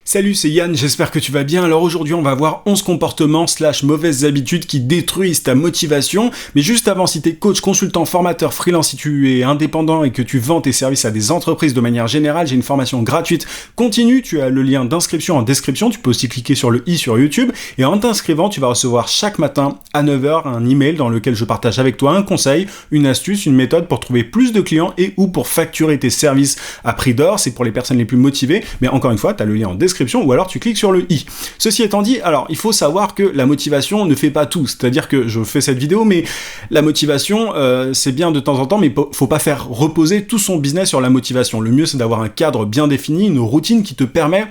Salut, c'est Yann, j'espère que tu vas bien. Alors aujourd'hui, on va voir 11 comportements / mauvaises habitudes qui détruisent ta motivation. Mais juste avant, si t'es coach, consultant, formateur, freelance, si tu es indépendant et que tu vends tes services à des entreprises de manière générale, j'ai une formation gratuite continue. Tu as le lien d'inscription en description. Tu peux aussi cliquer sur le i sur YouTube. Et en t'inscrivant, tu vas recevoir chaque matin à 9h un email dans lequel je partage avec toi un conseil, une astuce, une méthode pour trouver plus de clients et ou pour facturer tes services à prix d'or. C'est pour les personnes les plus motivées. Mais encore une fois, tu as le lien en description. Ou alors tu cliques sur le i. Ceci étant dit, alors il faut savoir que la motivation ne fait pas tout, c'est-à-dire que je fais cette vidéo, mais la motivation c'est bien de temps en temps, mais faut pas faire reposer tout son business sur la motivation. Le mieux c'est d'avoir un cadre bien défini, une routine qui te permet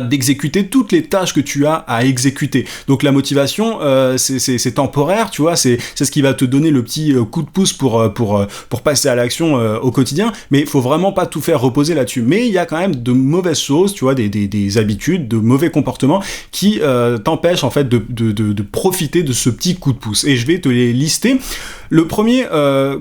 d'exécuter toutes les tâches que tu as à exécuter. Donc la motivation, c'est temporaire, tu vois, c'est ce qui va te donner le petit coup de pouce pour passer à l'action au quotidien, mais il faut vraiment pas tout faire reposer là-dessus. Mais il y a quand même de mauvaises choses, tu vois, des habitudes, de mauvais comportements qui t'empêchent en fait de profiter de ce petit coup de pouce. Et je vais te les lister. Le premier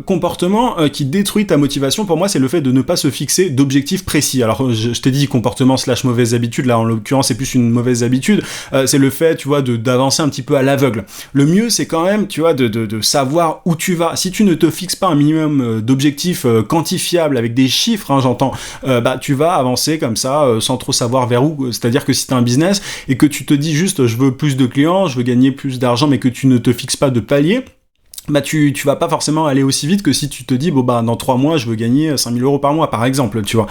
comportement qui détruit ta motivation, pour moi, c'est le fait de ne pas se fixer d'objectifs précis. Alors, je t'ai dit comportement / mauvaise habitude, là, en l'occurrence, c'est plus une mauvaise habitude. C'est le fait, tu vois, d'avancer un petit peu à l'aveugle. Le mieux, c'est quand même, tu vois, de savoir où tu vas. Si tu ne te fixes pas un minimum d'objectifs quantifiables avec des chiffres, hein, j'entends, tu vas avancer comme ça, sans trop savoir vers où. C'est-à-dire que si tu as un business et que tu te dis juste, je veux plus de clients, je veux gagner plus d'argent, mais que tu ne te fixes pas de palier, tu vas pas forcément aller aussi vite que si tu te dis dans 3 mois je veux gagner 5 000 € par mois par exemple, tu vois,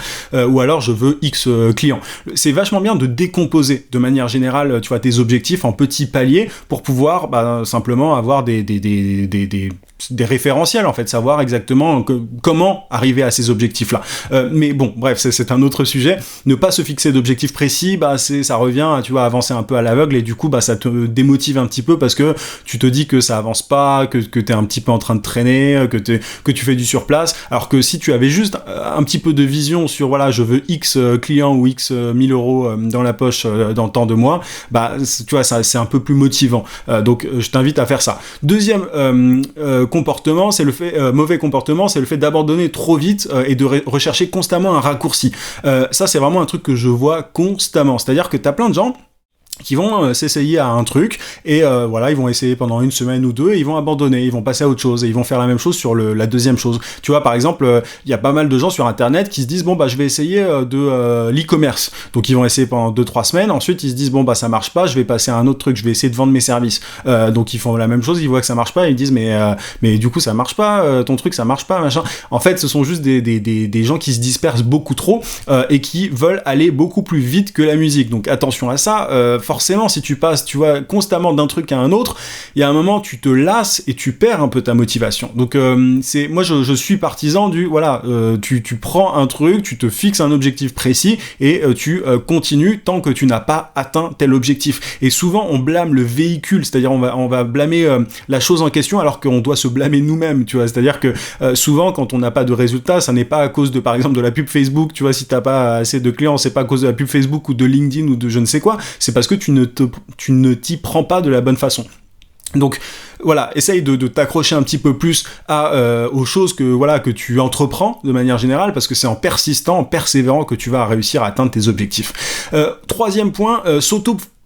ou alors je veux X clients. C'est vachement bien de décomposer de manière générale, tu vois, tes objectifs en petits paliers pour pouvoir simplement avoir des référentiels, en fait, savoir exactement comment arriver à ces objectifs-là. Mais bon, bref, c'est un autre sujet. Ne pas se fixer d'objectifs précis, ça revient, tu vois, avancer un peu à l'aveugle et du coup, ça te démotive un petit peu parce que tu te dis que ça avance pas, que t'es un petit peu en train de traîner, que tu fais du surplace, alors que si tu avais juste un petit peu de vision sur, voilà, je veux X clients ou X 1000 € dans la poche dans tant de mois, tu vois, ça, c'est un peu plus motivant. Donc, je t'invite à faire ça. Deuxième comportement, c'est le fait mauvais comportement, c'est le fait d'abandonner trop vite et de rechercher constamment un raccourci. Ça, c'est vraiment un truc que je vois constamment. C'est-à-dire que t'as plein de gens qui vont s'essayer à un truc et ils vont essayer pendant une semaine ou deux et ils vont abandonner, ils vont passer à autre chose et ils vont faire la même chose sur la deuxième chose. Tu vois, par exemple, il y a pas mal de gens sur internet qui se disent je vais essayer de l'e-commerce. Donc ils vont essayer pendant 2-3 semaines, ensuite ils se disent ça marche pas, je vais passer à un autre truc, je vais essayer de vendre mes services. Donc ils font la même chose, ils voient que ça marche pas et ils disent mais du coup ça marche pas, ton truc ça marche pas, machin. En fait, ce sont juste des gens qui se dispersent beaucoup trop et qui veulent aller beaucoup plus vite que la musique. Donc attention à ça. Forcément, si tu passes, tu vois, constamment d'un truc à un autre, il y a un moment, tu te lasses et tu perds un peu ta motivation. Donc, moi, je suis partisan du, tu prends un truc, tu te fixes un objectif précis et tu continues tant que tu n'as pas atteint tel objectif. Et souvent, on blâme le véhicule, c'est-à-dire on va blâmer la chose en question alors qu'on doit se blâmer nous-mêmes, tu vois. C'est-à-dire que souvent, quand on n'a pas de résultats, ça n'est pas à cause de, par exemple, de la pub Facebook, tu vois, si t'as pas assez de clients, c'est pas à cause de la pub Facebook ou de LinkedIn ou de je ne sais quoi, c'est parce que tu ne t'y prends pas de la bonne façon. Donc voilà, essaye de t'accrocher un petit peu plus aux choses que tu entreprends de manière générale, parce que c'est en persistant, en persévérant que tu vas réussir à atteindre tes objectifs. Troisième point,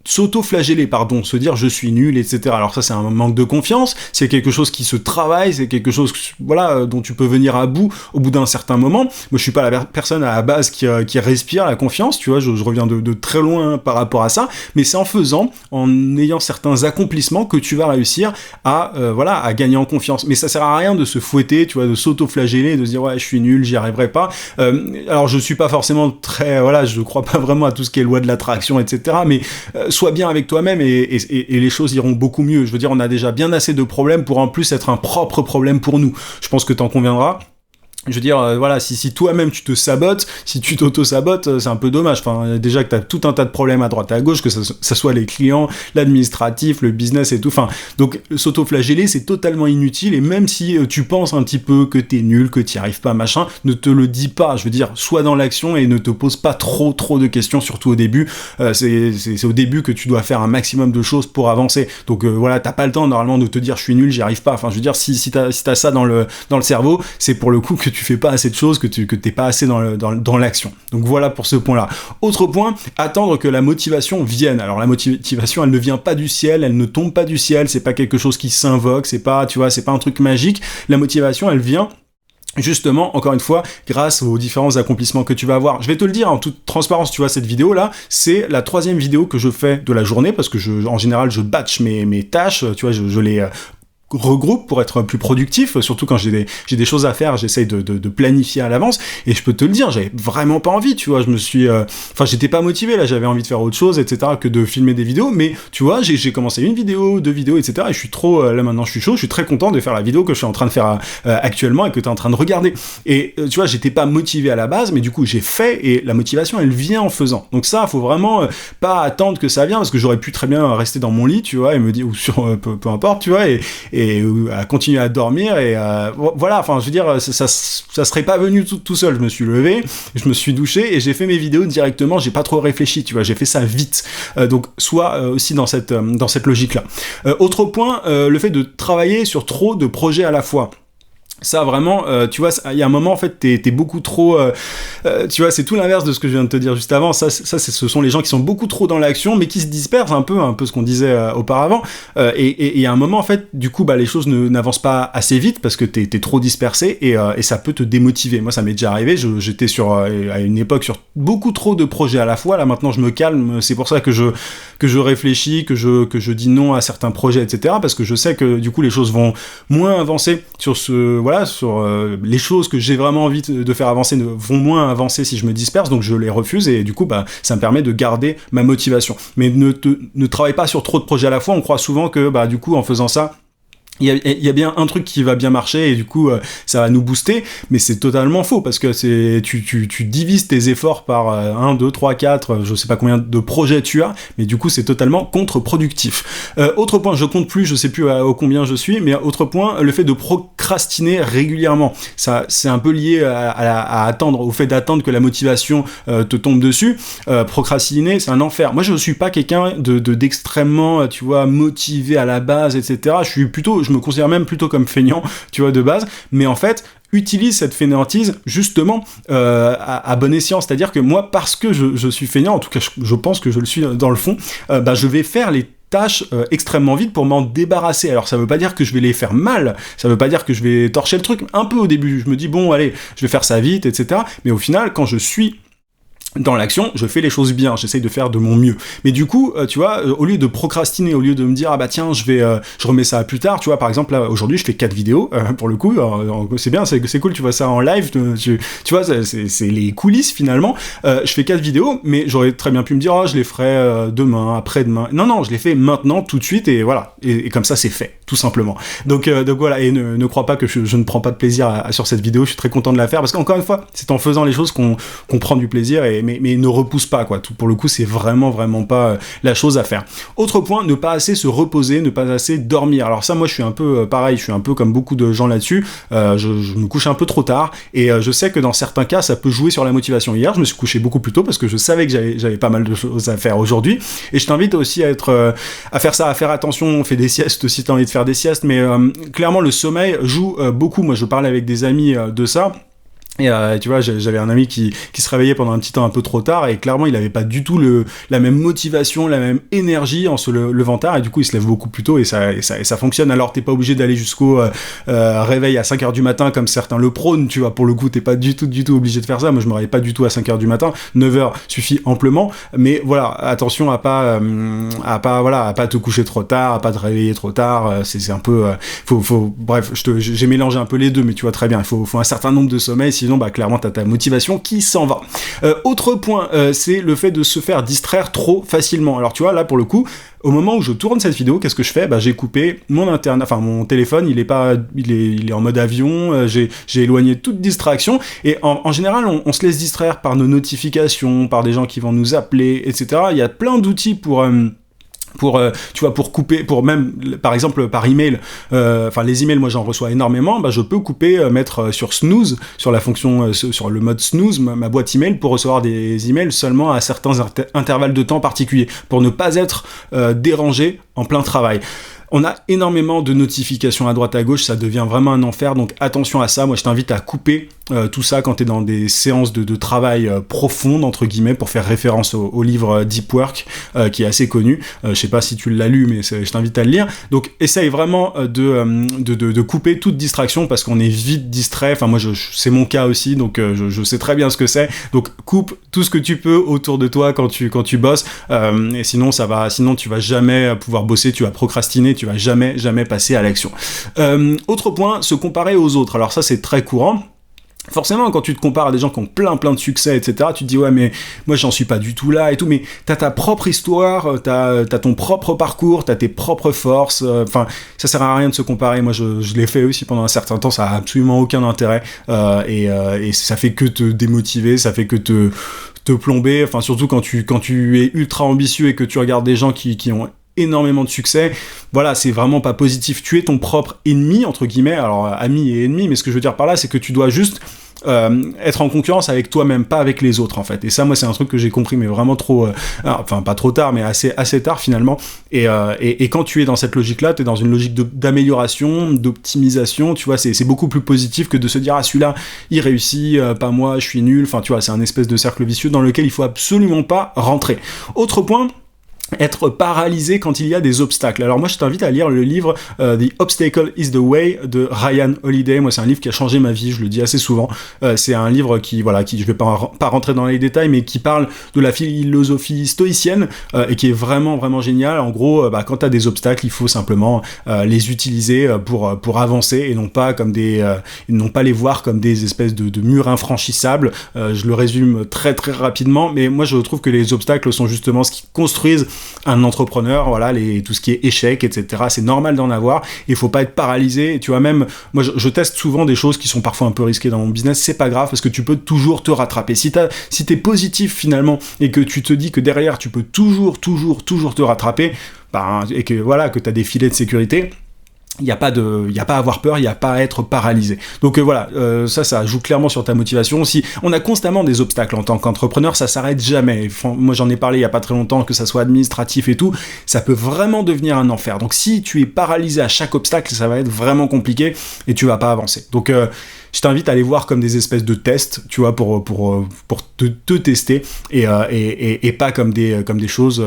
s'auto-flageller, se dire je suis nul, etc. Alors ça, c'est un manque de confiance, c'est quelque chose qui se travaille, c'est quelque chose dont tu peux venir à bout au bout d'un certain moment. Moi, je suis pas la personne à la base qui respire la confiance, tu vois, je reviens de très loin par rapport à ça, mais c'est en faisant, en ayant certains accomplissements que tu vas réussir à gagner en confiance. Mais ça sert à rien de se fouetter, tu vois, de s'auto-flageller, de se dire ouais, je suis nul, j'y arriverai pas. Alors je suis pas forcément je crois pas vraiment à tout ce qui est loi de l'attraction, etc. Mais sois bien avec toi-même et les choses iront beaucoup mieux. Je veux dire, on a déjà bien assez de problèmes pour en plus être un propre problème pour nous. Je pense que t'en conviendras. Je veux dire, si toi-même tu te sabotes, si tu t'auto-sabotes, c'est un peu dommage. Enfin, déjà que t'as tout un tas de problèmes à droite et à gauche, que ça soit les clients, l'administratif, le business et tout. Enfin, donc s'auto-flageller, c'est totalement inutile. Et même si tu penses un petit peu que t'es nul, que t'y arrives pas, machin, ne te le dis pas. Je veux dire, sois dans l'action et ne te pose pas trop de questions, surtout au début. C'est au début que tu dois faire un maximum de choses pour avancer. Donc t'as pas le temps normalement de te dire je suis nul, j'y arrive pas. Enfin, je veux dire, si t'as ça dans le cerveau, c'est pour le coup que tu fais pas assez de choses, que t'es pas assez dans l'action. Donc voilà pour ce point-là. Autre point, attendre que la motivation vienne. Alors la motivation, elle ne vient pas du ciel, elle ne tombe pas du ciel, c'est pas quelque chose qui s'invoque, c'est pas un truc magique. La motivation, elle vient justement, encore une fois, grâce aux différents accomplissements que tu vas avoir. Je vais te le dire en toute transparence, tu vois, cette vidéo-là, c'est la 3e vidéo que je fais de la journée, parce que en général, je batch mes tâches, tu vois, je les regroupe pour être plus productif, surtout quand j'ai des choses à faire, j'essaye de planifier à l'avance, et je peux te le dire, j'avais vraiment pas envie, tu vois, j'étais pas motivé, là, j'avais envie de faire autre chose, etc., que de filmer des vidéos, mais, tu vois, j'ai commencé 1 vidéo, 2 vidéos, etc., et je suis là, maintenant, je suis chaud, je suis très content de faire la vidéo que je suis en train de faire actuellement, et que t'es en train de regarder. Et, tu vois, j'étais pas motivé à la base, mais du coup, j'ai fait, et la motivation, elle vient en faisant. Donc ça, faut vraiment pas attendre que ça vienne, parce que j'aurais pu très bien rester dans mon lit, tu vois, et me dire, ou sur, peu importe, tu vois, et à continuer à dormir, et voilà, enfin je veux dire, ça serait pas venu tout seul. Je me suis levé, je me suis douché et j'ai fait mes vidéos directement, j'ai pas trop réfléchi, tu vois, j'ai fait ça vite. Donc soit aussi dans cette logique là. Autre point, le fait de travailler sur trop de projets à la fois. Ça vraiment, tu vois, il y a un moment en fait t'es beaucoup trop, tu vois, c'est tout l'inverse de ce que je viens de te dire juste avant. Ce sont les gens qui sont beaucoup trop dans l'action, mais qui se dispersent un peu ce qu'on disait auparavant. Et il y a un moment en fait, du coup, les choses n'avancent pas assez vite parce que t'es trop dispersé et ça peut te démotiver. Moi, ça m'est déjà arrivé. J'étais à une époque sur beaucoup trop de projets à la fois. Là maintenant, je me calme. C'est pour ça que je réfléchis, que je dis non à certains projets, etc. Parce que je sais que du coup les choses vont moins avancer sur les choses que j'ai vraiment envie de faire avancer vont moins avancer si je me disperse, donc je les refuse, et du coup ça me permet de garder ma motivation. Mais ne travaille pas sur trop de projets à la fois. On croit souvent que du coup en faisant ça, il y a bien un truc qui va bien marcher et du coup ça va nous booster, mais c'est totalement faux, parce que tu divises tes efforts par 1, 2, 3, 4, je sais pas combien de projets tu as, mais du coup c'est totalement contre-productif. Autre point, je compte plus, je sais plus au combien je suis, mais autre point, le fait de procrastiner régulièrement. Ça, c'est un peu lié au fait d'attendre que la motivation te tombe dessus. Procrastiner, c'est un enfer. Moi je suis pas quelqu'un d'extrêmement, tu vois, motivé à la base, etc. Je me considère même plutôt comme feignant, tu vois, de base, mais en fait, utilise cette fainéantise justement à bon escient. C'est-à-dire que moi, parce que je suis feignant, en tout cas je pense que je le suis dans le fond, je vais faire les tâches extrêmement vite pour m'en débarrasser. Alors ça veut pas dire que je vais les faire mal, ça veut pas dire que je vais torcher le truc. Un peu au début, je me dis bon allez, je vais faire ça vite, etc. Mais au final, quand je suis dans l'action, je fais les choses bien, j'essaye de faire de mon mieux. Mais du coup, tu vois, au lieu de procrastiner, au lieu de me dire tiens, je remets ça plus tard, tu vois, par exemple là aujourd'hui je fais 4 vidéos pour le coup, c'est bien, c'est cool, tu vois ça en live, tu vois, c'est les coulisses finalement. Je fais 4 vidéos, mais j'aurais très bien pu me dire je les ferai demain, après-demain. Non, je les fais maintenant, tout de suite, et voilà, et comme ça c'est fait, tout simplement. Donc voilà, et ne crois pas que je ne prends pas de plaisir sur cette vidéo, je suis très content de la faire, parce qu'encore une fois, c'est en faisant les choses qu'on prend du plaisir, mais ne repousse pas, quoi. Pour le coup, c'est vraiment pas la chose à faire. Autre point, ne pas assez se reposer, ne pas assez dormir. Alors ça, moi, je suis un peu pareil, je suis un peu comme beaucoup de gens là-dessus. Je me couche un peu trop tard, et je sais que dans certains cas, ça peut jouer sur la motivation. Hier, je me suis couché beaucoup plus tôt parce que je savais que j'avais pas mal de choses à faire aujourd'hui. Et je t'invite aussi à faire ça, à faire attention. On fait des siestes si t'as envie de faire des siestes, mais clairement, le sommeil joue beaucoup. Moi, je parlais avec des amis de ça. Et tu vois, j'avais un ami qui se réveillait pendant un petit temps un peu trop tard, et clairement il avait pas du tout la même motivation, la même énergie en se levant tard, et du coup il se lève beaucoup plus tôt, et ça fonctionne. Alors t'es pas obligé d'aller jusqu'au réveil à 5h du matin comme certains le prônent, tu vois, pour le coup t'es pas du tout obligé de faire ça. Moi je me réveille pas du tout à 5h du matin, 9h suffit amplement, mais voilà, attention à pas te coucher trop tard, à pas te réveiller trop tard. C'est un peu bref, j'ai mélangé un peu les deux, mais tu vois très bien, il faut un certain nombre de sommeils, sinon clairement t'as ta motivation qui s'en va. Autre point, c'est le fait de se faire distraire trop facilement. Alors tu vois, là pour le coup, au moment où je tourne cette vidéo, qu'est-ce que je fais ? J'ai coupé mon téléphone, il est en mode avion, j'ai éloigné toute distraction, et en général on se laisse distraire par nos notifications, par des gens qui vont nous appeler, etc. Il y a plein d'outils pour couper, pour même, par exemple, par email, les emails, moi j'en reçois énormément, je peux couper, mettre sur snooze, sur la fonction, sur le mode snooze, ma boîte email, pour recevoir des emails seulement à certains intervalles de temps particuliers, pour ne pas être dérangé en plein travail. On a énormément de notifications à droite à gauche, ça devient vraiment un enfer, donc attention à ça. Moi je t'invite à couper tout ça quand tu es dans des séances de travail profondes, entre guillemets, pour faire référence au livre Deep Work, qui est assez connu. Je sais pas si tu l'as lu, mais je t'invite à le lire. Donc essaye vraiment de couper toute distraction, parce qu'on est vite distrait. Enfin moi c'est mon cas aussi, donc je sais très bien ce que c'est. Donc coupe tout ce que tu peux autour de toi quand tu bosses, et sinon tu vas jamais pouvoir bosser, tu vas procrastiner, tu vas jamais passer à l'action. Autre point, se comparer aux autres. Alors ça c'est très courant. Forcément, quand tu te compares à des gens qui ont plein de succès, etc., tu te dis, ouais, mais moi, j'en suis pas du tout là et tout, mais t'as ta propre histoire, t'as ton propre parcours, t'as tes propres forces, enfin, ça sert à rien de se comparer. Moi, je l'ai fait aussi pendant un certain temps, ça a absolument aucun intérêt, et ça fait que te démotiver, ça fait que te plomber, enfin, surtout quand tu es ultra ambitieux et que tu regardes des gens qui ont énormément de succès, voilà, c'est vraiment pas positif. Tu es ton propre ennemi, entre guillemets, alors ami et ennemi, mais ce que je veux dire par là, c'est que tu dois juste être en concurrence avec toi-même, pas avec les autres, en fait. Et ça, moi, c'est un truc que j'ai compris, mais vraiment trop, enfin, pas trop tard, mais assez tard, finalement. Et quand tu es dans cette logique-là, tu es dans une logique d'amélioration, d'optimisation, tu vois, c'est beaucoup plus positif que de se dire, ah, celui-là, il réussit, pas moi, je suis nul, enfin, tu vois, c'est un espèce de cercle vicieux dans lequel il faut absolument pas rentrer. Autre point, être paralysé quand il y a des obstacles. Alors moi je t'invite à lire le livre The Obstacle is the Way de Ryan Holiday. Moi c'est un livre qui a changé ma vie, je le dis assez souvent. C'est un livre qui je vais pas rentrer dans les détails, mais qui parle de la philosophie stoïcienne, et qui est vraiment génial. En gros, quand t'as des obstacles, il faut simplement les utiliser pour avancer, et non pas les voir comme des espèces de murs infranchissables. Je le résume très rapidement, mais moi je trouve que les obstacles sont justement ce qui construisent un entrepreneur, voilà, tout ce qui est échec, etc. C'est normal d'en avoir, il faut pas être paralysé. Et tu vois, même, moi je teste souvent des choses qui sont parfois un peu risquées dans mon business, c'est pas grave, parce que tu peux toujours te rattraper. Si t'es positif finalement, et que tu te dis que derrière tu peux toujours te rattraper, et que voilà, que t'as des filets de sécurité, il n'y a pas à avoir peur, il n'y a pas à être paralysé. Donc voilà, ça joue clairement sur ta motivation. Si on a constamment des obstacles en tant qu'entrepreneur, ça s'arrête jamais. Moi j'en ai parlé il y a pas très longtemps, que ça soit administratif et tout, ça peut vraiment devenir un enfer. Donc si tu es paralysé à chaque obstacle, ça va être vraiment compliqué et tu vas pas avancer. Donc je t'invite à aller voir comme des espèces de tests, tu vois, pour te tester, et pas comme des choses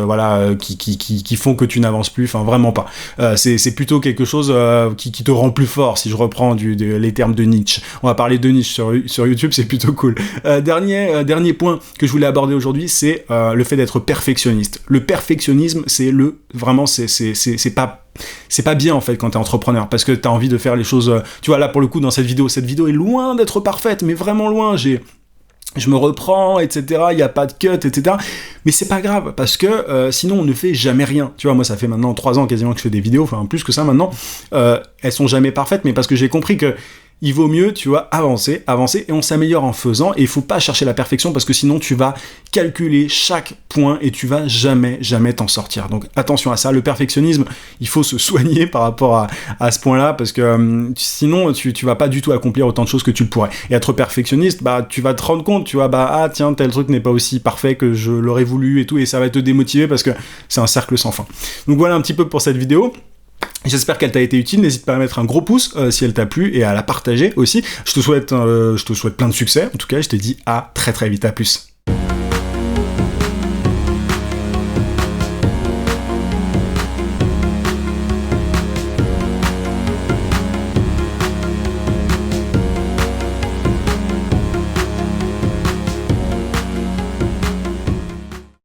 qui font que tu n'avances plus, enfin vraiment pas. C'est plutôt quelque chose qui te rend plus fort, si je reprends les termes de Nietzsche. On va parler de Nietzsche sur YouTube, c'est plutôt cool. Dernier point que je voulais aborder aujourd'hui, c'est le fait d'être perfectionniste. Le perfectionnisme, c'est pas bien en fait quand t'es entrepreneur, parce que t'as envie de faire les choses, tu vois, là pour le coup dans cette vidéo est loin d'être parfaite, mais vraiment loin. Je me reprends, etc. Il n'y a pas de cut, etc. Mais c'est pas grave, parce que sinon on ne fait jamais rien. Tu vois, moi ça fait maintenant 3 ans quasiment que je fais des vidéos, enfin plus que ça maintenant. Elles sont jamais parfaites, mais parce que j'ai compris que il vaut mieux, tu vois, avancer, et on s'améliore en faisant, et il faut pas chercher la perfection, parce que sinon tu vas calculer chaque point, et tu vas jamais t'en sortir. Donc attention à ça, le perfectionnisme, il faut se soigner par rapport à ce point-là, parce que sinon tu vas pas du tout accomplir autant de choses que tu le pourrais. Et être perfectionniste, tu vas te rendre compte, tu vois, tiens, tel truc n'est pas aussi parfait que je l'aurais voulu, et tout, et ça va te démotiver, parce que c'est un cercle sans fin. Donc voilà un petit peu pour cette vidéo. J'espère qu'elle t'a été utile, n'hésite pas à mettre un gros pouce si elle t'a plu, et à la partager aussi. Je te souhaite plein de succès, en tout cas je te dis à très vite, à plus.